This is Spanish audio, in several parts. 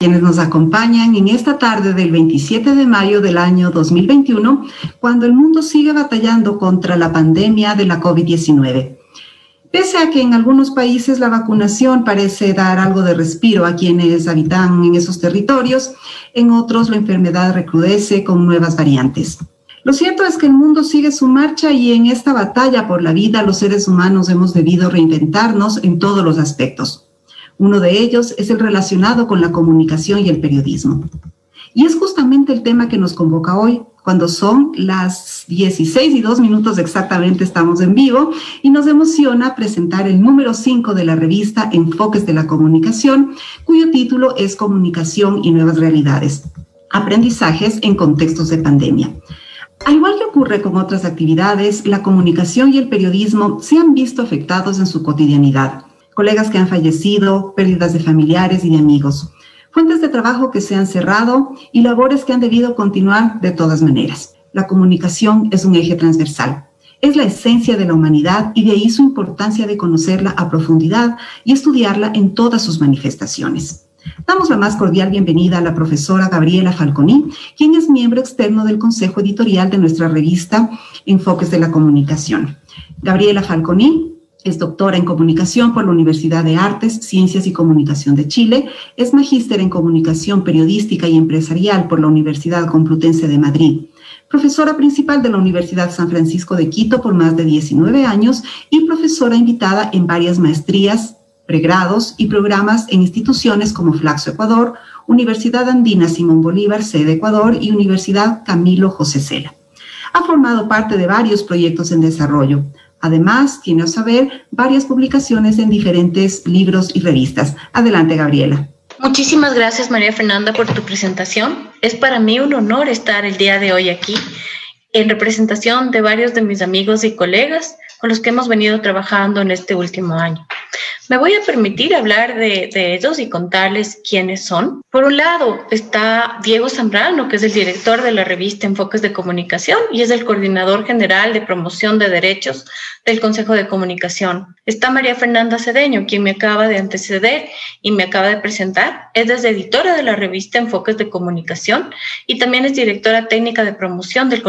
Quienes nos acompañan en esta tarde del 27 de mayo del año 2021, cuando el mundo sigue batallando contra la pandemia de la COVID-19. Pese a que en algunos países la vacunación parece dar algo de respiro a quienes habitan en esos territorios, en otros la enfermedad recrudece con nuevas variantes. Lo cierto es que el mundo sigue su marcha y en esta batalla por la vida los seres humanos hemos debido reinventarnos en todos los aspectos. Uno de ellos es el relacionado con la comunicación y el periodismo. Y es justamente el tema que nos convoca hoy, cuando son las 16:02 exactamente, estamos en vivo y nos emociona presentar el número 5 de la revista Enfoques de la Comunicación, cuyo título es Comunicación y Nuevas Realidades, aprendizajes en contextos de pandemia. Al igual que ocurre con otras actividades, la comunicación y el periodismo se han visto afectados en su cotidianidad. Colegas que han fallecido, pérdidas de familiares y de amigos, fuentes de trabajo que se han cerrado y labores que han debido continuar de todas maneras. La comunicación es un eje transversal. Es la esencia de la humanidad y de ahí su importancia de conocerla a profundidad y estudiarla en todas sus manifestaciones. Damos la más cordial bienvenida a la profesora Gabriela Falconi, quien es miembro externo del Consejo Editorial de nuestra revista Enfoques de la Comunicación. Gabriela Falconi es doctora en Comunicación por la Universidad de Artes, Ciencias y Comunicación de Chile, es magíster en Comunicación Periodística y Empresarial por la Universidad Complutense de Madrid, profesora principal de la Universidad San Francisco de Quito por más de 19 años y profesora invitada en varias maestrías, pregrados y programas en instituciones como Flaxo Ecuador, Universidad Andina Simón Bolívar, sede Ecuador y Universidad Camilo José Cela. Ha formado parte de varios proyectos en desarrollo. Además, tiene a saber varias publicaciones en diferentes libros y revistas. Adelante, Gabriela. Muchísimas gracias, María Fernanda, por tu presentación. Es para mí un honor estar el día de hoy aquí en representación de varios de mis amigos y colegas con los que hemos venido trabajando en este último año. Me voy a permitir hablar de ellos y contarles quiénes son. Por un lado está Diego Zambrano, que es el director de la revista Enfoques de Comunicación y es el coordinador general de promoción de derechos del Consejo de Comunicación. Está María Fernanda Cedeño, quien me acaba de anteceder y me acaba de presentar. Es desde editora de la revista Enfoques de Comunicación y también es directora técnica de promoción del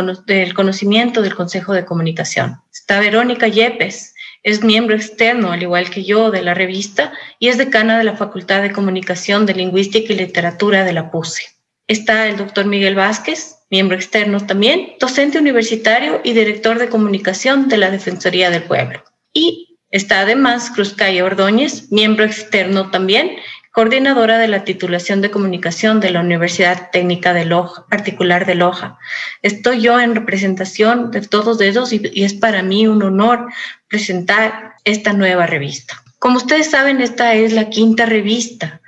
conocimiento del Consejo de Comunicación. Está Verónica Yepes. Es miembro externo, al igual que yo, de la revista y es decana de la Facultad de Comunicación de Lingüística y Literatura de la PUCE. Está el doctor Miguel Vázquez, miembro externo también, docente universitario y director de comunicación de la Defensoría del Pueblo. Y está además Cruzcaya Ordóñez, miembro externo también, coordinadora de la titulación de comunicación de la Universidad Técnica de Loja, particular de Loja. Estoy yo en representación de todos ellos y es para mí un honor presentar esta nueva revista. Como ustedes saben, esta es la quinta revista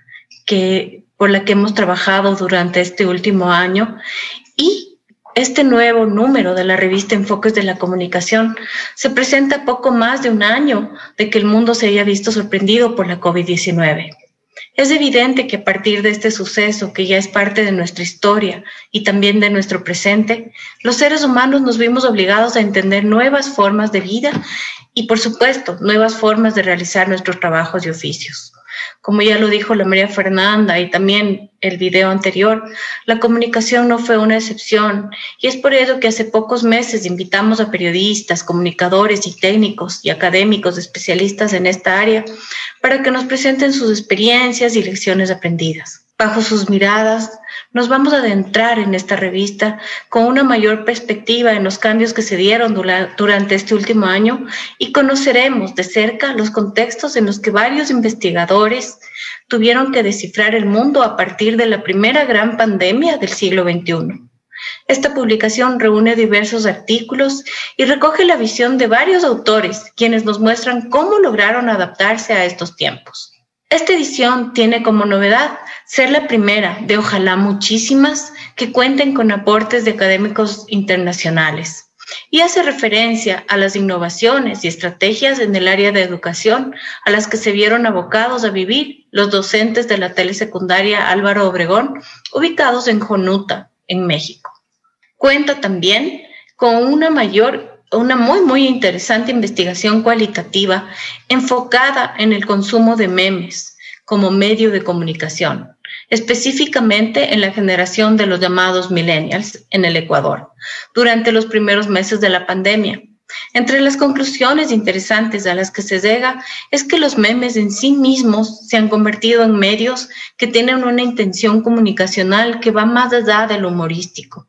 por la que hemos trabajado durante este último año y este nuevo número de la revista Enfoques de la Comunicación se presenta poco más de un año de que el mundo se haya visto sorprendido por la COVID-19. Es evidente que a partir de este suceso, que ya es parte de nuestra historia y también de nuestro presente, los seres humanos nos vimos obligados a entender nuevas formas de vida y, por supuesto, nuevas formas de realizar nuestros trabajos y oficios. Como ya lo dijo la María Fernanda y también el video anterior, la comunicación no fue una excepción y es por ello que hace pocos meses invitamos a periodistas, comunicadores y técnicos y académicos especialistas en esta área para que nos presenten sus experiencias y lecciones aprendidas. Bajo sus miradas, nos vamos a adentrar en esta revista con una mayor perspectiva en los cambios que se dieron durante este último año y conoceremos de cerca los contextos en los que varios investigadores tuvieron que descifrar el mundo a partir de la primera gran pandemia del siglo XXI. Esta publicación reúne diversos artículos y recoge la visión de varios autores, quienes nos muestran cómo lograron adaptarse a estos tiempos. Esta edición tiene como novedad ser la primera de ojalá muchísimas que cuenten con aportes de académicos internacionales y hace referencia a las innovaciones y estrategias en el área de educación a las que se vieron abocados a vivir los docentes de la telesecundaria Álvaro Obregón, ubicados en Jonuta, en México. Cuenta también con una muy interesante investigación cualitativa enfocada en el consumo de memes, como medio de comunicación, específicamente en la generación de los llamados millennials en el Ecuador, durante los primeros meses de la pandemia. Entre las conclusiones interesantes a las que se llega es que los memes en sí mismos se han convertido en medios que tienen una intención comunicacional que va más allá de lo humorístico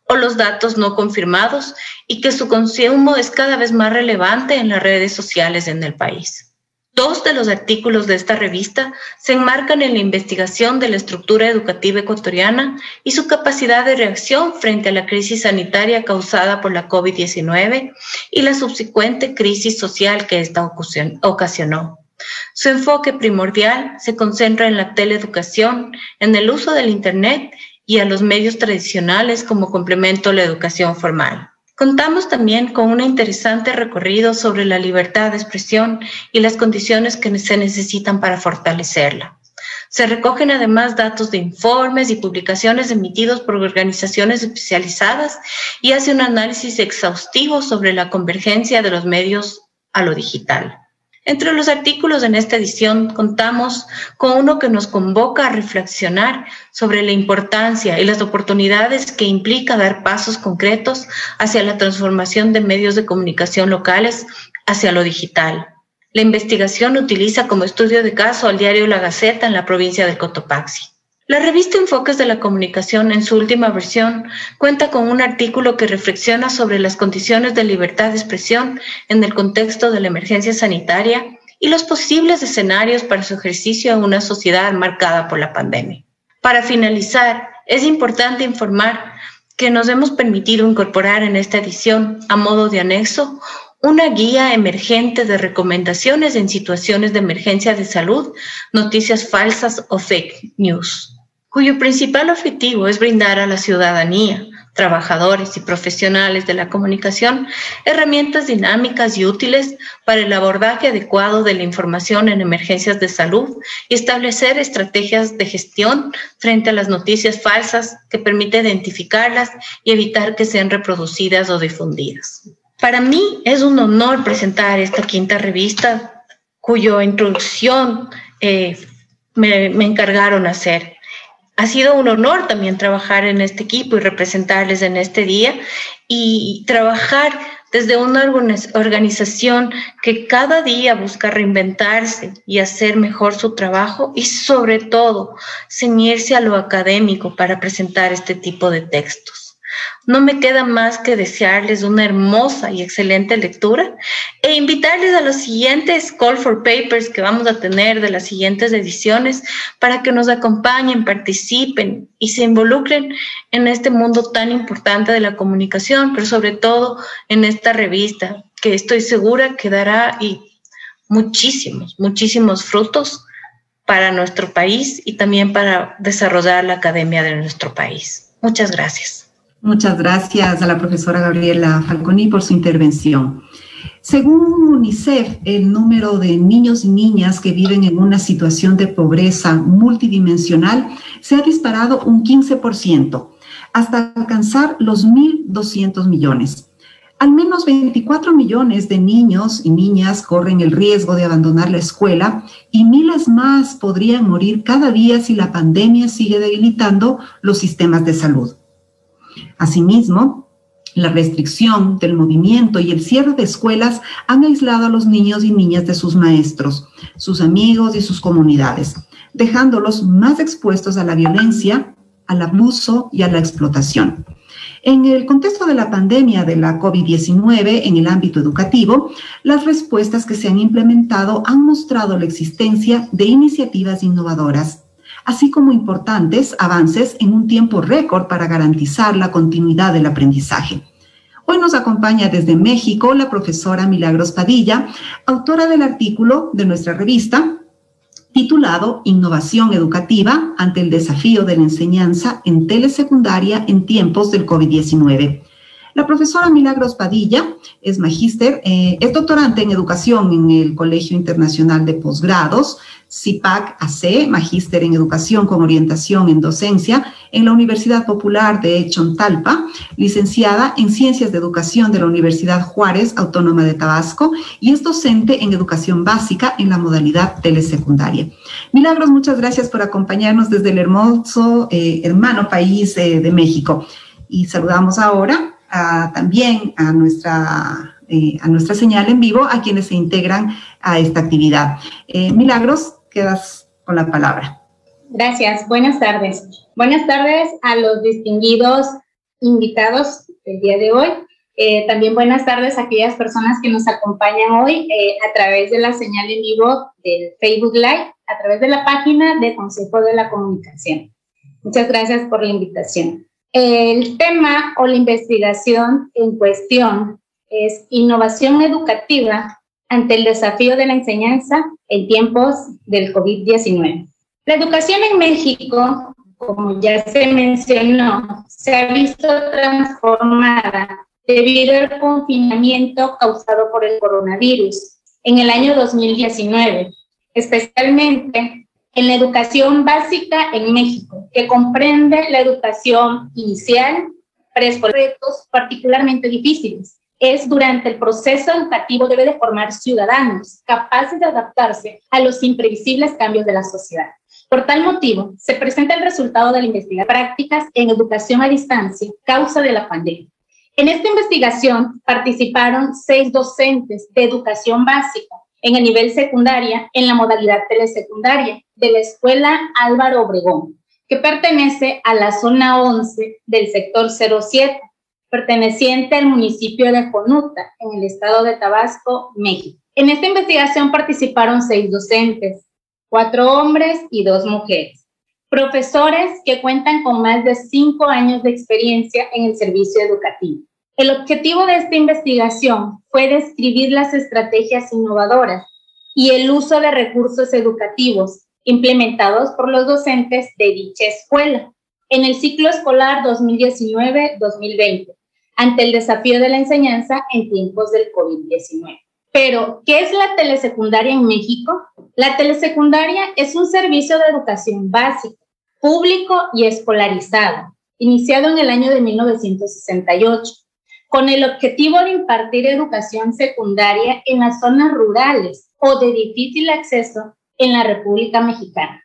o los datos no confirmados y que su consumo es cada vez más relevante en las redes sociales en el país. 2 de los artículos de esta revista se enmarcan en la investigación de la estructura educativa ecuatoriana y su capacidad de reacción frente a la crisis sanitaria causada por la COVID-19 y la subsecuente crisis social que esta ocasionó. Su enfoque primordial se concentra en la teleeducación, en el uso del Internet y a los medios tradicionales como complemento a la educación formal. Contamos también con un interesante recorrido sobre la libertad de expresión y las condiciones que se necesitan para fortalecerla. Se recogen además datos de informes y publicaciones emitidos por organizaciones especializadas y hace un análisis exhaustivo sobre la convergencia de los medios a lo digital. Entre los artículos en esta edición contamos con uno que nos convoca a reflexionar sobre la importancia y las oportunidades que implica dar pasos concretos hacia la transformación de medios de comunicación locales hacia lo digital. La investigación utiliza como estudio de caso al diario La Gaceta en la provincia del Cotopaxi. La revista Enfoques de la Comunicación, en su última versión, cuenta con un artículo que reflexiona sobre las condiciones de libertad de expresión en el contexto de la emergencia sanitaria y los posibles escenarios para su ejercicio en una sociedad marcada por la pandemia. Para finalizar, es importante informar que nos hemos permitido incorporar en esta edición, a modo de anexo, una guía emergente de recomendaciones en situaciones de emergencia de salud, noticias falsas o fake news, cuyo principal objetivo es brindar a la ciudadanía, trabajadores y profesionales de la comunicación herramientas dinámicas y útiles para el abordaje adecuado de la información en emergencias de salud y establecer estrategias de gestión frente a las noticias falsas que permite identificarlas y evitar que sean reproducidas o difundidas. Para mí es un honor presentar esta 5ª revista, cuya introducción me encargaron hacer. Ha sido un honor también trabajar en este equipo y representarles en este día y trabajar desde una organización que cada día busca reinventarse y hacer mejor su trabajo y sobre todo ceñirse a lo académico para presentar este tipo de textos. No me queda más que desearles una hermosa y excelente lectura e invitarles a los siguientes Call for Papers que vamos a tener de las siguientes ediciones para que nos acompañen, participen y se involucren en este mundo tan importante de la comunicación, pero sobre todo en esta revista que estoy segura que dará muchísimos frutos para nuestro país y también para desarrollar la academia de nuestro país. Muchas gracias. Muchas gracias a la profesora Gabriela Falconi por su intervención. Según UNICEF, el número de niños y niñas que viven en una situación de pobreza multidimensional se ha disparado un 15%, hasta alcanzar los 1.200 millones. Al menos 24 millones de niños y niñas corren el riesgo de abandonar la escuela y miles más podrían morir cada día si la pandemia sigue debilitando los sistemas de salud. Asimismo, la restricción del movimiento y el cierre de escuelas han aislado a los niños y niñas de sus maestros, sus amigos y sus comunidades, dejándolos más expuestos a la violencia, al abuso y a la explotación. En el contexto de la pandemia de la COVID-19 en el ámbito educativo, las respuestas que se han implementado han mostrado la existencia de iniciativas innovadoras, así como importantes avances en un tiempo récord para garantizar la continuidad del aprendizaje. Hoy nos acompaña desde México la profesora Milagros Padilla, autora del artículo de nuestra revista, titulado Innovación Educativa ante el desafío de la enseñanza en telesecundaria en tiempos del COVID-19. La profesora Milagros Padilla es magíster, es doctorante en educación en el Colegio Internacional de Posgrados, CIPAC AC, magíster en educación con orientación en docencia en la Universidad Popular de Chontalpa, licenciada en Ciencias de Educación de la Universidad Juárez Autónoma de Tabasco y es docente en educación básica en la modalidad telesecundaria. Milagros, muchas gracias por acompañarnos desde el hermoso hermano país de México. Y saludamos ahora también a nuestra señal en vivo a quienes se integran a esta actividad. Milagros, quedas con la palabra. Gracias, buenas tardes. Buenas tardes a los distinguidos invitados del día de hoy. También buenas tardes a aquellas personas que nos acompañan hoy a través de la señal en vivo del Facebook Live, a través de la página de Consejo de la Comunicación. Muchas gracias por la invitación. El tema o la investigación en cuestión es innovación educativa ante el desafío de la enseñanza en tiempos del COVID-19. La educación en México, como ya se mencionó, se ha visto transformada debido al confinamiento causado por el coronavirus en el año 2019, especialmente en la educación básica en México, que comprende la educación inicial, preescolar, retos particularmente difíciles. Es durante el proceso educativo debe de formar ciudadanos capaces de adaptarse a los imprevisibles cambios de la sociedad. Por tal motivo, se presenta el resultado de la investigación prácticas en educación a distancia, causa de la pandemia. En esta investigación participaron 6 docentes de educación básica en el nivel secundaria en la modalidad telesecundaria de la Escuela Álvaro Obregón, que pertenece a la zona 11 del sector 07, perteneciente al municipio de Jonuta, en el estado de Tabasco, México. En esta investigación participaron 6 docentes, 4 hombres y 2 mujeres, profesores que cuentan con más de 5 años de experiencia en el servicio educativo. El objetivo de esta investigación fue describir las estrategias innovadoras y el uso de recursos educativos implementados por los docentes de dicha escuela en el ciclo escolar 2019-2020, ante el desafío de la enseñanza en tiempos del COVID-19. Pero, ¿qué es la telesecundaria en México? La telesecundaria es un servicio de educación básica, público y escolarizado, iniciado en el año de 1968, con el objetivo de impartir educación secundaria en las zonas rurales o de difícil acceso en la República Mexicana.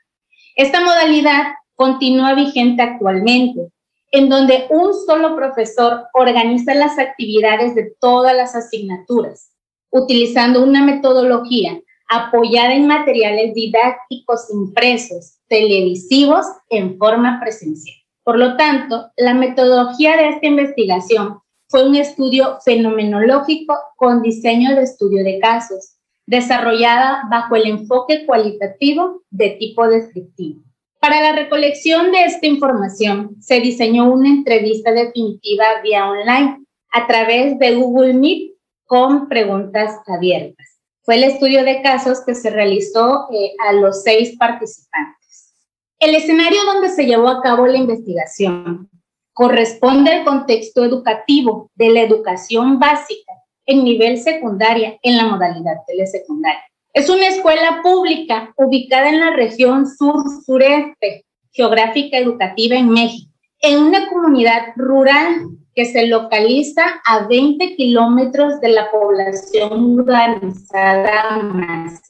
Esta modalidad continúa vigente actualmente, en donde un solo profesor organiza las actividades de todas las asignaturas, utilizando una metodología apoyada en materiales didácticos impresos, televisivos, en forma presencial. Por lo tanto, la metodología de esta investigación fue un estudio fenomenológico con diseño de estudio de casos, desarrollada bajo el enfoque cualitativo de tipo descriptivo. Para la recolección de esta información, se diseñó una entrevista definitiva vía online a través de Google Meet con preguntas abiertas. Fue el estudio de casos que se realizó a los 6 participantes. El escenario donde se llevó a cabo la investigación corresponde al contexto educativo de la educación básica en nivel secundaria en la modalidad telesecundaria. Es una escuela pública ubicada en la región sur-sureste geográfica educativa en México, en una comunidad rural que se localiza a 20 kilómetros de la población urbanizada más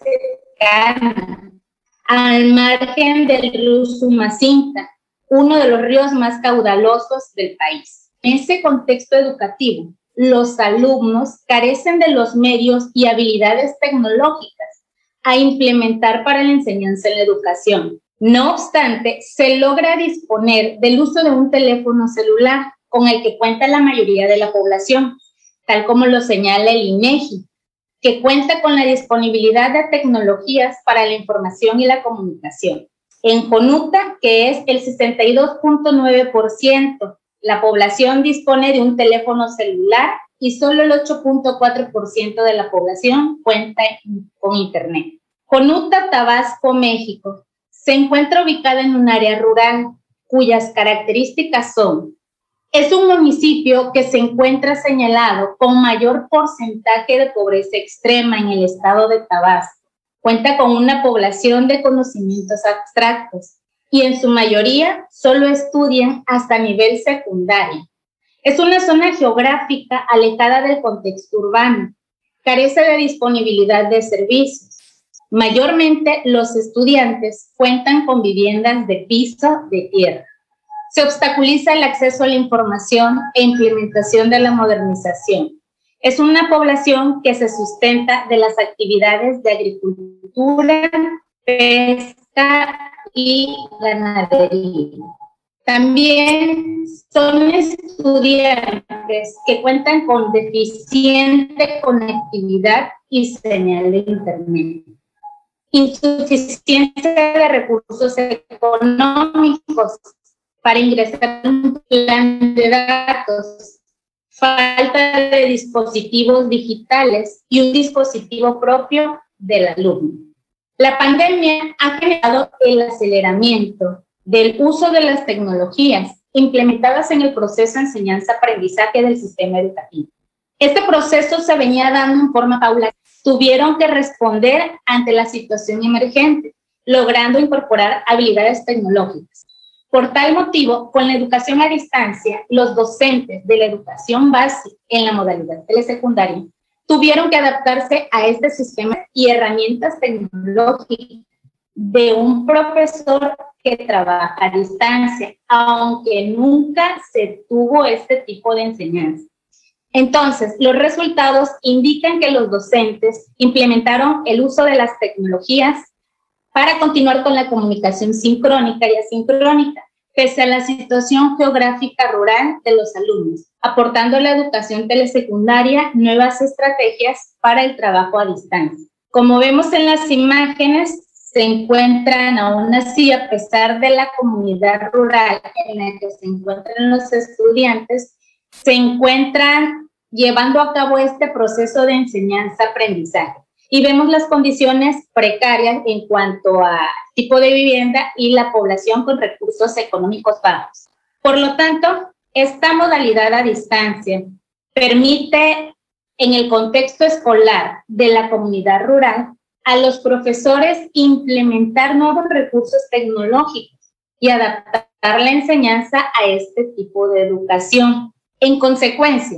cercana, al margen del río Sumacinta, uno de los ríos más caudalosos del país. En ese contexto educativo, los alumnos carecen de los medios y habilidades tecnológicas a implementar para la enseñanza en la educación. No obstante, se logra disponer del uso de un teléfono celular con el que cuenta la mayoría de la población, tal como lo señala el INEGI, que cuenta con la disponibilidad de tecnologías para la información y la comunicación. En Jonuta, que es el 62.9%, la población dispone de un teléfono celular y solo el 8.4% de la población cuenta con internet. Jonuta, Tabasco, México, se encuentra ubicada en un área rural cuyas características son Es un municipio que se encuentra señalado con mayor porcentaje de pobreza extrema en el estado de Tabasco. Cuenta con una población de conocimientos abstractos y en su mayoría solo estudian hasta nivel secundario. Es una zona geográfica alejada del contexto urbano, carece de disponibilidad de servicios. Mayormente los estudiantes cuentan con viviendas de piso de tierra. Se obstaculiza el acceso a la información e implementación de la modernización. Es una población que se sustenta de las actividades de agricultura, pesca y ganadería. También son estudiantes que cuentan con deficiente conectividad y señal de internet. Insuficiencia de recursos económicos para ingresar un plan de datos, falta de dispositivos digitales y un dispositivo propio del alumno. La pandemia ha generado el aceleramiento del uso de las tecnologías implementadas en el proceso de enseñanza-aprendizaje del sistema educativo. Este proceso se venía dando en forma paulatina. Tuvieron que responder ante la situación emergente, logrando incorporar habilidades tecnológicas. Por tal motivo, con la educación a distancia, los docentes de la educación básica en la modalidad telesecundaria tuvieron que adaptarse a este sistema y herramientas tecnológicas de un profesor que trabaja a distancia, aunque nunca se tuvo este tipo de enseñanza. Entonces, los resultados indican que los docentes implementaron el uso de las tecnologías para continuar con la comunicación sincrónica y asincrónica, pese a la situación geográfica rural de los alumnos, aportando a la educación telesecundaria nuevas estrategias para el trabajo a distancia. Como vemos en las imágenes, se encuentran aún así, a pesar de la comunidad rural en la que se encuentran los estudiantes, se encuentran llevando a cabo este proceso de enseñanza-aprendizaje. Y vemos las condiciones precarias en cuanto a tipo de vivienda y la población con recursos económicos bajos. Por lo tanto, esta modalidad a distancia permite, en el contexto escolar de la comunidad rural, a los profesores implementar nuevos recursos tecnológicos y adaptar la enseñanza a este tipo de educación. En consecuencia,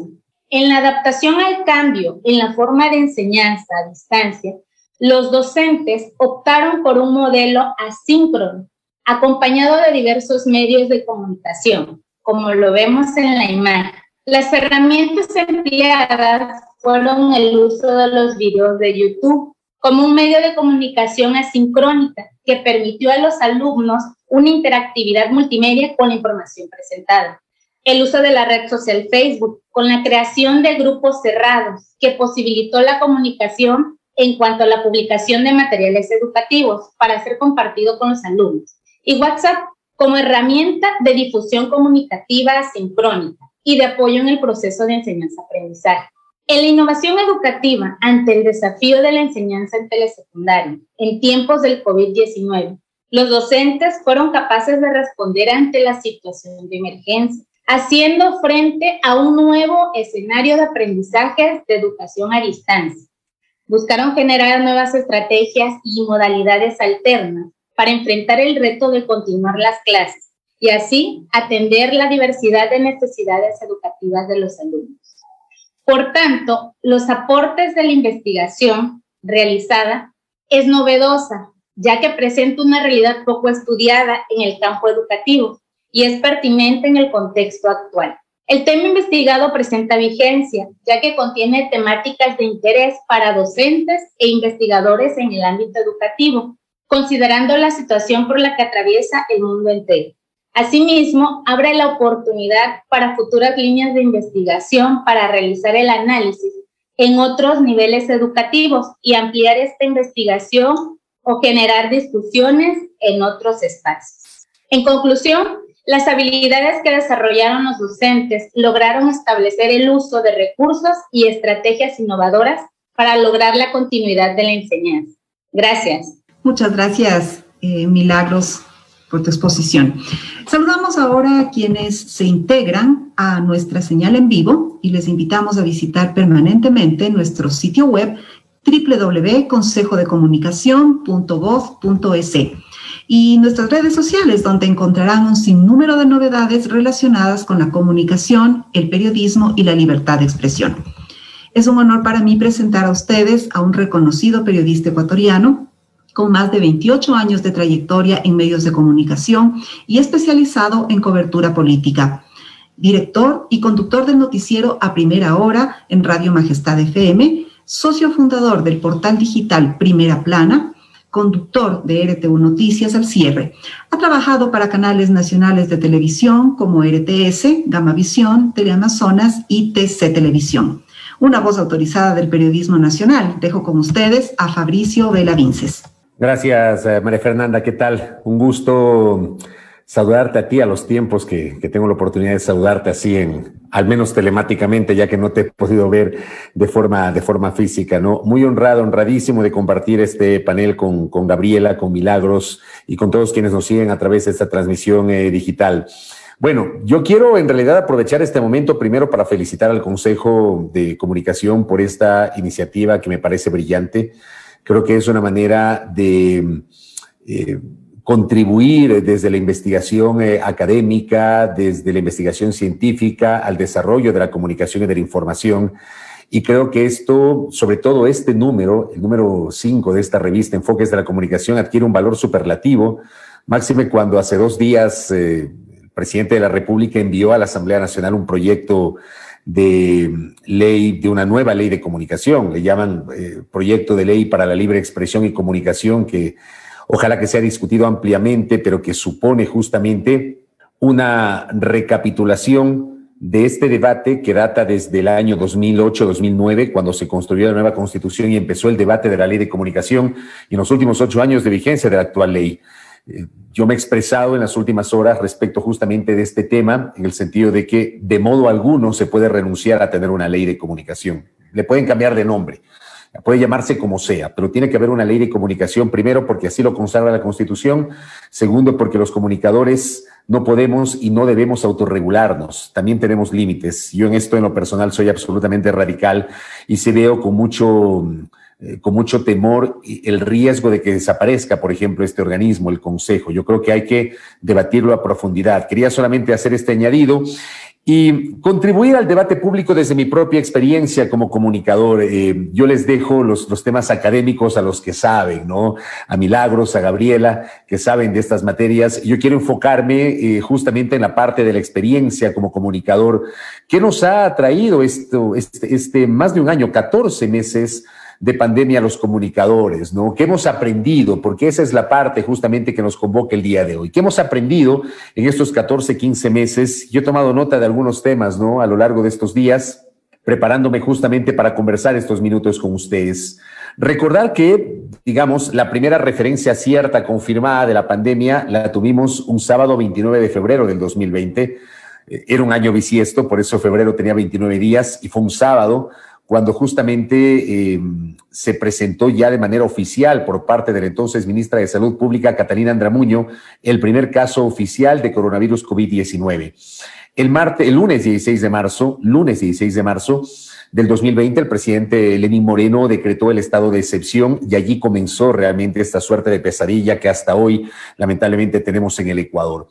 en la adaptación al cambio en la forma de enseñanza a distancia, los docentes optaron por un modelo asíncrono, acompañado de diversos medios de comunicación, como lo vemos en la imagen. Las herramientas empleadas fueron el uso de los videos de YouTube como un medio de comunicación asincrónica que permitió a los alumnos una interactividad multimedia con la información presentada. El uso de la red social Facebook, con la creación de grupos cerrados, que posibilitó la comunicación en cuanto a la publicación de materiales educativos para ser compartido con los alumnos. Y WhatsApp como herramienta de difusión comunicativa asincrónica y de apoyo en el proceso de enseñanza-aprendizaje. En la innovación educativa ante el desafío de la enseñanza en telesecundaria, en tiempos del COVID-19, los docentes fueron capaces de responder ante la situación de emergencia, haciendo frente a un nuevo escenario de aprendizaje de educación a distancia. Buscaron generar nuevas estrategias y modalidades alternas para enfrentar el reto de continuar las clases y así atender la diversidad de necesidades educativas de los alumnos. Por tanto, los aportes de la investigación realizada es novedosa, ya que presenta una realidad poco estudiada en el campo educativo y es pertinente en el contexto actual. El tema investigado presenta vigencia, ya que contiene temáticas de interés para docentes e investigadores en el ámbito educativo, considerando la situación por la que atraviesa el mundo entero. Asimismo, abre la oportunidad para futuras líneas de investigación para realizar el análisis en otros niveles educativos y ampliar esta investigación o generar discusiones en otros espacios. En conclusión, las habilidades que desarrollaron los docentes lograron establecer el uso de recursos y estrategias innovadoras para lograr la continuidad de la enseñanza. Gracias. Muchas gracias, Milagros, por tu exposición. Saludamos Saludamos ahora a quienes se integran a nuestra señal en vivo y les invitamos a visitar permanentemente nuestro sitio web www.consejodecomunicacion.gov.es y nuestras redes sociales, donde encontrarán un sinnúmero de novedades relacionadas con la comunicación, el periodismo y la libertad de expresión. Es un honor para mí presentar a ustedes a un reconocido periodista ecuatoriano con más de 28 años de trayectoria en medios de comunicación y especializado en cobertura política. Director y conductor del noticiero A Primera Hora en Radio Majestad FM, socio fundador del portal digital Primera Plana, conductor de RTV Noticias al cierre. Ha trabajado para canales nacionales de televisión como RTS, Gamavisión, Teleamazonas y TC Televisión. Una voz autorizada del periodismo nacional. Dejo con ustedes a Fabricio Vela Vinces. Gracias, María Fernanda. ¿Qué tal? Un gusto saludarte a ti a los tiempos que tengo la oportunidad de saludarte así al menos telemáticamente, ya que no te he podido ver de forma física, ¿no? Muy honradísimo de compartir este panel con Gabriela, con Milagros y con todos quienes nos siguen a través de esta transmisión digital. Bueno, yo quiero en realidad aprovechar este momento primero para felicitar al Consejo de Comunicación por esta iniciativa que me parece brillante. Creo que es una manera de contribuir desde la investigación académica, desde la investigación científica al desarrollo de la comunicación y de la información. Y creo que esto, sobre todo este número, el número 5 de esta revista Enfoques de la Comunicación, adquiere un valor superlativo, máxime cuando hace 2 días el presidente de la República envió a la Asamblea Nacional un proyecto de ley, de una nueva ley de comunicación. Le llaman proyecto de ley para la libre expresión y comunicación, que ojalá que sea discutido ampliamente, pero que supone justamente una recapitulación de este debate que data desde el año 2008-2009, cuando se construyó la nueva Constitución y empezó el debate de la ley de comunicación, y en los últimos 8 años de vigencia de la actual ley. Yo me he expresado en las últimas horas respecto justamente de este tema, en el sentido de que de modo alguno se puede renunciar a tener una ley de comunicación. Le pueden cambiar de nombre, puede llamarse como sea, pero tiene que haber una ley de comunicación, primero porque así lo consagra la Constitución, segundo porque los comunicadores no podemos y no debemos autorregularnos, también tenemos límites. Yo en esto, en lo personal, soy absolutamente radical y sí veo con mucho temor el riesgo de que desaparezca, por ejemplo, este organismo, el Consejo. Yo creo que hay que debatirlo a profundidad. Quería solamente hacer este añadido y contribuir al debate público desde mi propia experiencia como comunicador. Yo les dejo los temas académicos a los que saben, ¿no? A Milagros, a Gabriela, que saben de estas materias. Yo quiero enfocarme justamente en la parte de la experiencia como comunicador. ¿Qué nos ha traído este más de un año, 14 meses de pandemia a los comunicadores, ¿no? ¿Qué hemos aprendido? Porque esa es la parte justamente que nos convoca el día de hoy. ¿Qué hemos aprendido en estos 14, 15 meses? Yo he tomado nota de algunos temas, ¿no? A lo largo de estos días, preparándome justamente para conversar estos minutos con ustedes. Recordar que, digamos, la primera referencia cierta, confirmada de la pandemia, la tuvimos un sábado 29 de febrero del 2020. Era un año bisiesto, por eso febrero tenía 29 días y fue un sábado cuando justamente se presentó ya de manera oficial por parte de la entonces ministra de Salud Pública, Catalina Andramuño, el primer caso oficial de coronavirus COVID-19. El lunes 16 de marzo del 2020, el presidente Lenín Moreno decretó el estado de excepción y allí comenzó realmente esta suerte de pesadilla que hasta hoy lamentablemente tenemos en el Ecuador.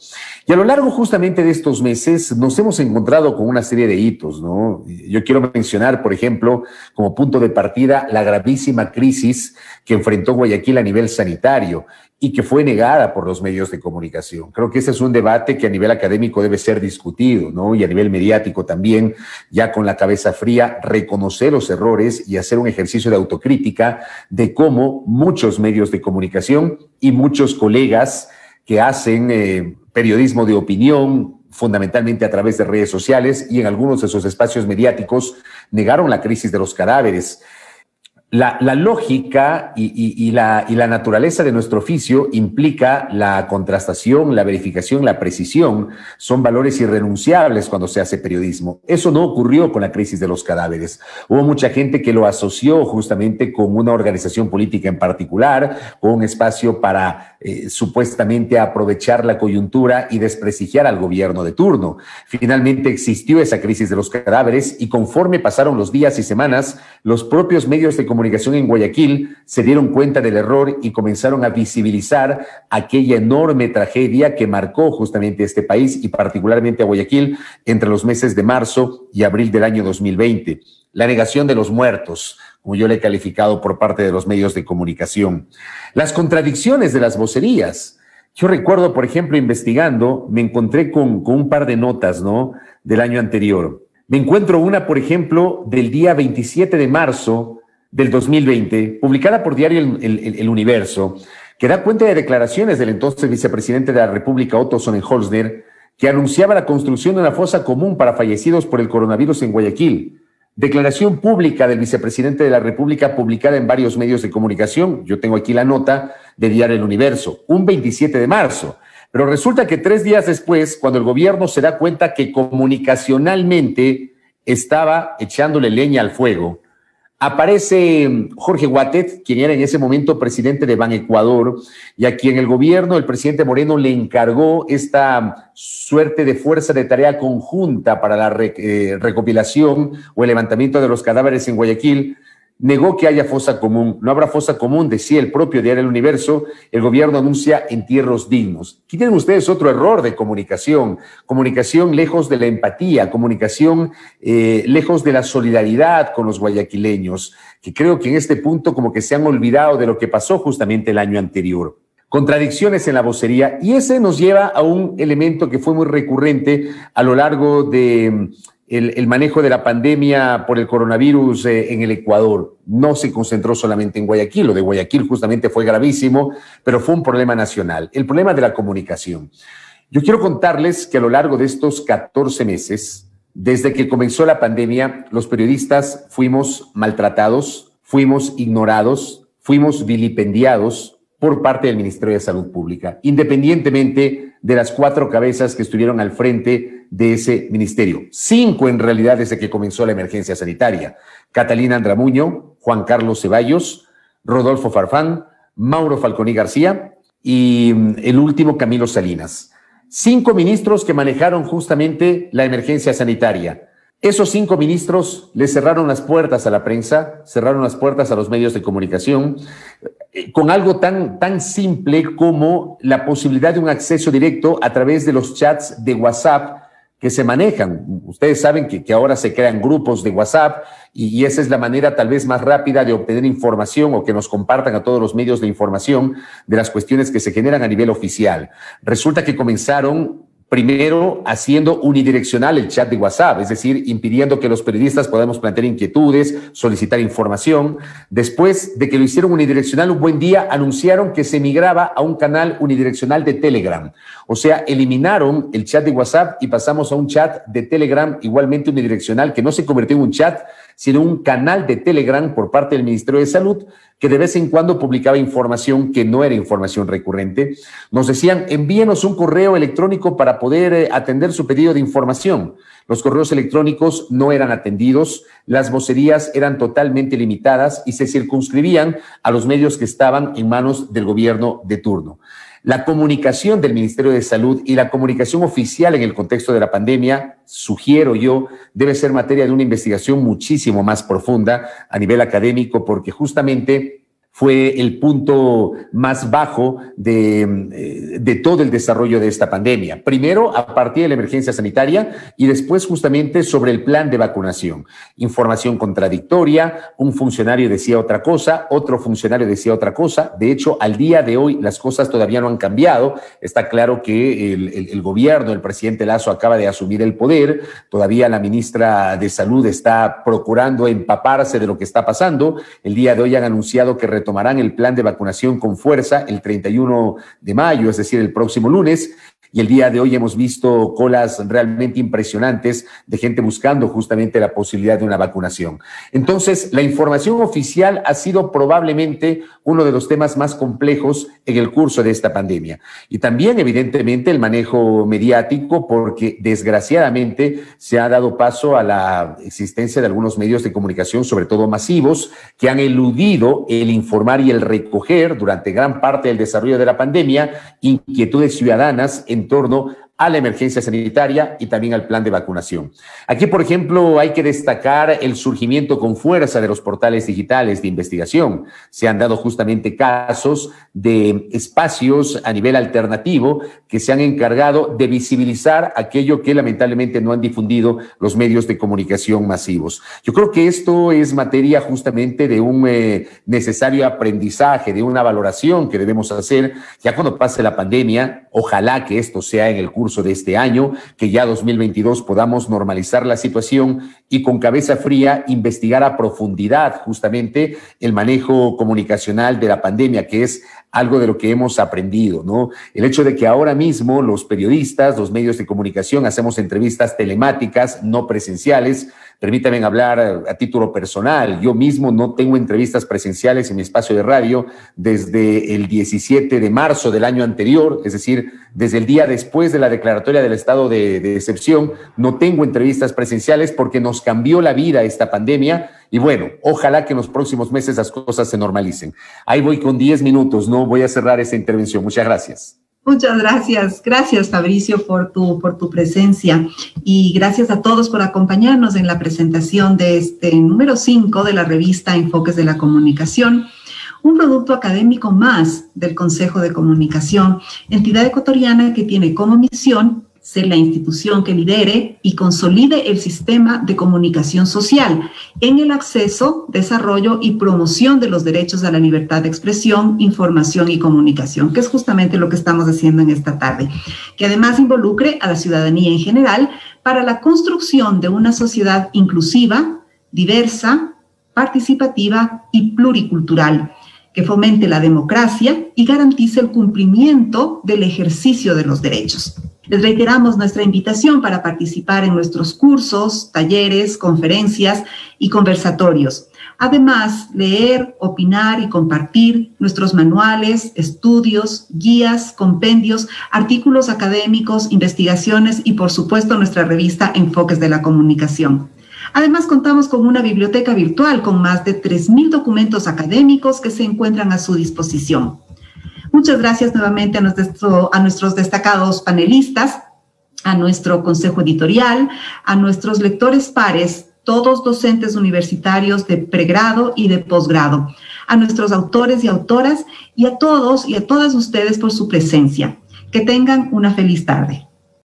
Y a lo largo justamente de estos meses nos hemos encontrado con una serie de hitos, ¿no? Yo quiero mencionar, por ejemplo, como punto de partida, la gravísima crisis que enfrentó Guayaquil a nivel sanitario y que fue negada por los medios de comunicación. Creo que ese es un debate que a nivel académico debe ser discutido, ¿no? Y a nivel mediático también, ya con la cabeza fría, reconocer los errores y hacer un ejercicio de autocrítica de cómo muchos medios de comunicación y muchos colegas que hacen periodismo de opinión, fundamentalmente a través de redes sociales y en algunos de esos espacios mediáticos, negaron la crisis de los cadáveres. La lógica y la naturaleza de nuestro oficio implica la contrastación, la verificación, la precisión. Son valores irrenunciables cuando se hace periodismo. Eso no ocurrió con la crisis de los cadáveres. Hubo mucha gente que lo asoció justamente con una organización política en particular, con un espacio para supuestamente aprovechar la coyuntura y desprestigiar al gobierno de turno. Finalmente existió esa crisis de los cadáveres y conforme pasaron los días y semanas, los propios medios de comunicación en Guayaquil se dieron cuenta del error y comenzaron a visibilizar aquella enorme tragedia que marcó justamente este país y particularmente a Guayaquil entre los meses de marzo y abril del año 2020. La negación de los muertos, como yo le he calificado por parte de los medios de comunicación. Las contradicciones de las vocerías. Yo recuerdo, por ejemplo, investigando, me encontré con un par de notas, ¿no?, del año anterior. Me encuentro una, por ejemplo, del día 27 de marzo del 2020, publicada por diario El Universo, que da cuenta de declaraciones del entonces vicepresidente de la República, Otto Sonnenholzner, que anunciaba la construcción de una fosa común para fallecidos por el coronavirus en Guayaquil. Declaración pública del vicepresidente de la República publicada en varios medios de comunicación. Yo tengo aquí la nota de diario El Universo, un 27 de marzo. Pero resulta que 3 días después, cuando el gobierno se da cuenta que comunicacionalmente estaba echándole leña al fuego, aparece Jorge Guatet, quien era en ese momento presidente de Banecuador, y a quien el gobierno, el presidente Moreno, le encargó esta suerte de fuerza de tarea conjunta para la recopilación o el levantamiento de los cadáveres en Guayaquil. Negó que haya fosa común. No habrá fosa común, decía el propio diario El Universo. El gobierno anuncia entierros dignos. Aquí tienen ustedes otro error de comunicación. Comunicación lejos de la empatía, comunicación lejos de la solidaridad con los guayaquileños, que creo que en este punto como que se han olvidado de lo que pasó justamente el año anterior. Contradicciones en la vocería, y ese nos lleva a un elemento que fue muy recurrente a lo largo de el manejo de la pandemia por el coronavirus en el Ecuador. No se concentró solamente en Guayaquil, lo de Guayaquil justamente fue gravísimo, pero fue un problema nacional, el problema de la comunicación. Yo quiero contarles que a lo largo de estos 14 meses, desde que comenzó la pandemia, los periodistas fuimos maltratados, fuimos ignorados, fuimos vilipendiados por parte del Ministerio de Salud Pública, independientemente de las 4 cabezas que estuvieron al frente de ese ministerio. 5 en realidad desde que comenzó la emergencia sanitaria. Catalina Andramuño, Juan Carlos Ceballos, Rodolfo Farfán, Mauro Falconi García y el último Camilo Salinas. 5 ministros que manejaron justamente la emergencia sanitaria. Esos 5 ministros le cerraron las puertas a la prensa, cerraron las puertas a los medios de comunicación, con algo tan simple como la posibilidad de un acceso directo a través de los chats de WhatsApp que se manejan. Ustedes saben que ahora se crean grupos de WhatsApp y esa es la manera tal vez más rápida de obtener información o que nos compartan a todos los medios de información de las cuestiones que se generan a nivel oficial. Resulta que comenzaron primero haciendo unidireccional el chat de WhatsApp, es decir, impidiendo que los periodistas podamos plantear inquietudes, solicitar información. Después de que lo hicieron unidireccional, un buen día anunciaron que se migraba a un canal unidireccional de Telegram. O sea, eliminaron el chat de WhatsApp y pasamos a un chat de Telegram igualmente unidireccional, que no se convirtió en un chat, sino un canal de Telegram por parte del Ministerio de Salud, que de vez en cuando publicaba información que no era información recurrente. Nos decían, envíenos un correo electrónico para poder atender su pedido de información. Los correos electrónicos no eran atendidos, las vocerías eran totalmente limitadas y se circunscribían a los medios que estaban en manos del gobierno de turno. La comunicación del Ministerio de Salud y la comunicación oficial en el contexto de la pandemia, sugiero yo, debe ser materia de una investigación muchísimo más profunda a nivel académico, porque justamente fue el punto más bajo de todo el desarrollo de esta pandemia. Primero, a partir de la emergencia sanitaria y después justamente sobre el plan de vacunación. Información contradictoria, un funcionario decía otra cosa, otro funcionario decía otra cosa. De hecho, al día de hoy las cosas todavía no han cambiado. Está claro que el gobierno, el presidente Lasso acaba de asumir el poder. Todavía la ministra de Salud está procurando empaparse de lo que está pasando. El día de hoy han anunciado que retomarán el plan de vacunación con fuerza el 31 de mayo, es decir, el próximo lunes, Y el día de hoy hemos visto colas realmente impresionantes de gente buscando justamente la posibilidad de una vacunación. Entonces, la información oficial ha sido probablemente uno de los temas más complejos en el curso de esta pandemia. Y también, evidentemente, el manejo mediático, porque desgraciadamente se ha dado paso a la existencia de algunos medios de comunicación, sobre todo masivos, que han eludido el informar y el recoger durante gran parte del desarrollo de la pandemia inquietudes ciudadanas en torno a la emergencia sanitaria y también al plan de vacunación. Aquí, por ejemplo, hay que destacar el surgimiento con fuerza de los portales digitales de investigación. Se han dado justamente casos de espacios a nivel alternativo que se han encargado de visibilizar aquello que lamentablemente no han difundido los medios de comunicación masivos. Yo creo que esto es materia justamente de un necesario aprendizaje, de una valoración que debemos hacer ya cuando pase la pandemia. Ojalá que esto sea en el curso de este año, que ya 2022 podamos normalizar la situación y con cabeza fría investigar a profundidad justamente el manejo comunicacional de la pandemia, que es algo de lo que hemos aprendido, ¿no? El hecho de que ahora mismo los periodistas, los medios de comunicación, hacemos entrevistas telemáticas, no presenciales. Permítanme hablar a título personal. Yo mismo no tengo entrevistas presenciales en mi espacio de radio desde el 17 de marzo del año anterior, es decir, desde el día después de la declaratoria del estado de excepción, no tengo entrevistas presenciales porque nos cambió la vida esta pandemia. Y bueno, ojalá que en los próximos meses las cosas se normalicen. Ahí voy con 10 minutos, no voy a cerrar esta intervención. Muchas gracias. Muchas gracias. Gracias, Fabricio, por tu presencia. Y gracias a todos por acompañarnos en la presentación de este número 5 de la revista Enfoques de la Comunicación, un producto académico más del Consejo de Comunicación, entidad ecuatoriana que tiene como misión ser la institución que lidere y consolide el sistema de comunicación social en el acceso, desarrollo y promoción de los derechos a la libertad de expresión, información y comunicación, que es justamente lo que estamos haciendo en esta tarde, que además involucre a la ciudadanía en general para la construcción de una sociedad inclusiva, diversa, participativa y pluricultural, que fomente la democracia y garantice el cumplimiento del ejercicio de los derechos. Les reiteramos nuestra invitación para participar en nuestros cursos, talleres, conferencias y conversatorios. Además, leer, opinar y compartir nuestros manuales, estudios, guías, compendios, artículos académicos, investigaciones y, por supuesto, nuestra revista Enfoques de la Comunicación. Además, contamos con una biblioteca virtual con más de 3.000 documentos académicos que se encuentran a su disposición. Muchas gracias nuevamente a nuestros destacados panelistas, a nuestro consejo editorial, a nuestros lectores pares, todos docentes universitarios de pregrado y de posgrado, a nuestros autores y autoras y a todos y a todas ustedes por su presencia. Que tengan una feliz tarde.